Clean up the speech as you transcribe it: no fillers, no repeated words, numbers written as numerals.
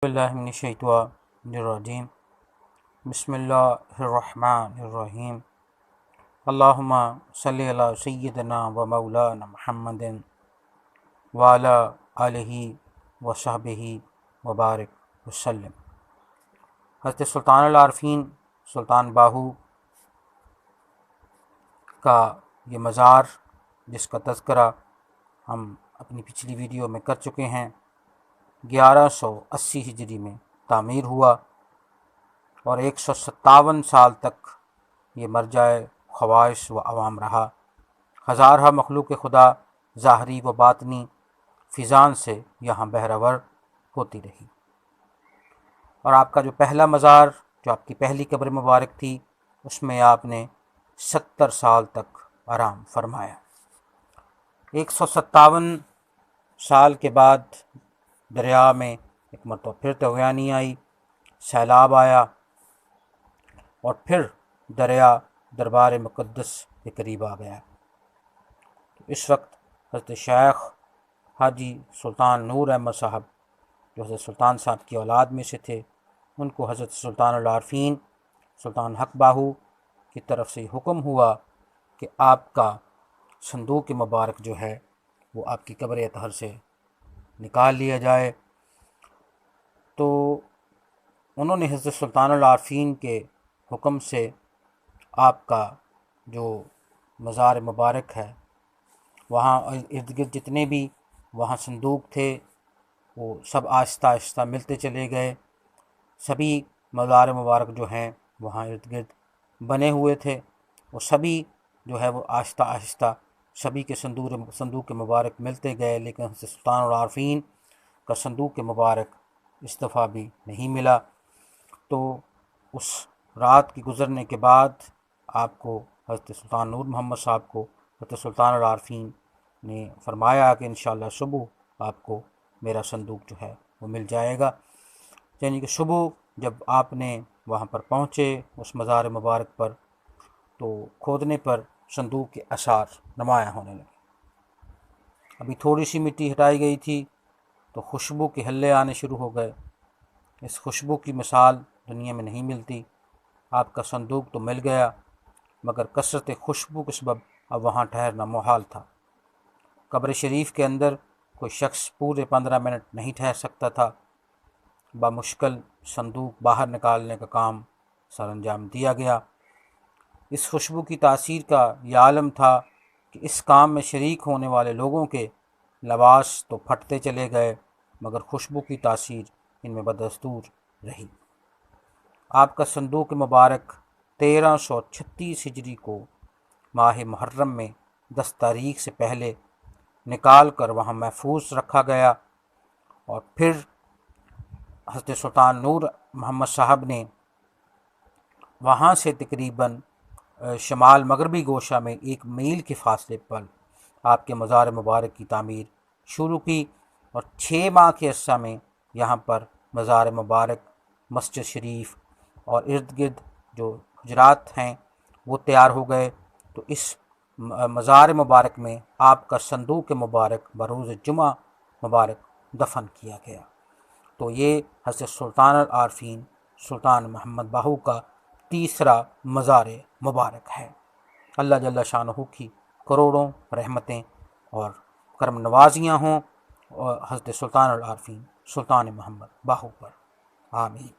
اللہ من الشیطان الرجیم بسم اللہ الرحمن الرحیم اللہم صلی علی سیدنا و مولانا محمد وعلی آلہ و صحبہ وبارک وسلم۔ حضرت سلطان العارفین سلطان باہو کا یہ مزار جس کا تذکرہ ہم اپنی پچھلی ویڈیو میں کر چکے ہیں، 1180 ہجری میں تعمیر ہوا اور 157 سال تک یہ مرجع خواص و عوام رہا۔ ہزارہ مخلوق خدا ظاہری و باطنی فیضان سے یہاں بہرور ہوتی رہی، اور آپ کا جو پہلا مزار، جو آپ کی پہلی قبر مبارک تھی، اس میں آپ نے 70 سال تک آرام فرمایا۔ 157 سال کے بعد دریا میں ایک مرتبہ پھر طغیانی آئی، سیلاب آیا، اور پھر دریا دربار مقدس کے قریب آ گیا۔ اس وقت حضرت شیخ حاجی سلطان نور احمد صاحب، جو حضرت سلطان صاحب کی اولاد میں سے تھے، ان کو حضرت سلطان العارفین سلطان حق باہو کی طرف سے حکم ہوا کہ آپ کا صندوق مبارک جو ہے وہ آپ کی قبر اطہر سے نکال لیا جائے۔ تو انہوں نے حضرت سلطان العارفین کے حکم سے آپ کا جو مزار مبارک ہے، وہاں ارد گرد جتنے بھی وہاں صندوق تھے وہ سب آہستہ آہستہ ملتے چلے گئے۔ سبھی مزار مبارک جو ہیں وہاں ارد گرد بنے ہوئے تھے، وہ سبھی جو ہے وہ آہستہ آہستہ سبھی کے صندوق مبارک ملتے گئے، لیکن حضرت سلطان العارفین کا صندوق مبارک اس دفعہ بھی نہیں ملا۔ تو اس رات کی گزرنے کے بعد آپ کو حضرت سلطان نور محمد صاحب کو حضرت سلطان العارفین نے فرمایا کہ انشاءاللہ صبح آپ کو میرا صندوق جو ہے وہ مل جائے گا۔ یعنی کہ صبح جب آپ نے وہاں پر پہنچے اس مزار مبارک پر، تو کھودنے پر صندوق کے آثار نمایاں ہونے لگے۔ ابھی تھوڑی سی مٹی ہٹائی گئی تھی تو خوشبو کے ہلے آنے شروع ہو گئے۔ اس خوشبو کی مثال دنیا میں نہیں ملتی۔ آپ کا صندوق تو مل گیا، مگر کثرت خوشبو کے سبب اب وہاں ٹھہرنا محال تھا۔ قبر شریف کے اندر کوئی شخص پورے 15 منٹ نہیں ٹھہر سکتا تھا۔ بمشکل صندوق باہر نکالنے کا کام سر انجام دیا گیا۔ اس خوشبو کی تاثیر کا یہ عالم تھا کہ اس کام میں شریک ہونے والے لوگوں کے لباس تو پھٹتے چلے گئے، مگر خوشبو کی تاثیر ان میں بدستور رہی۔ آپ کا صندوق مبارک 1336 ہجری کو ماہ محرم میں 10 تاریخ سے پہلے نکال کر وہاں محفوظ رکھا گیا، اور پھر حضرت سلطان نور محمد صاحب نے وہاں سے تقریباً شمال مغربی گوشہ میں 1 میل کے فاصلے پر آپ کے مزار مبارک کی تعمیر شروع کی، اور 6 ماہ کے عرصہ میں یہاں پر مزار مبارک، مسجد شریف اور ارد گرد جو حجرات ہیں وہ تیار ہو گئے۔ تو اس مزار مبارک میں آپ کا صندوق مبارک بروز جمعہ مبارک دفن کیا گیا۔ تو یہ حضرت سلطان العارفین سلطان محمد باہو کا تیسرا مزار مبارک ہے۔ اللہ جل شانہ کی کروڑوں رحمتیں اور کرم نوازیاں ہوں اور حضرت سلطان العارفین سلطان محمد باہو پر، آمین۔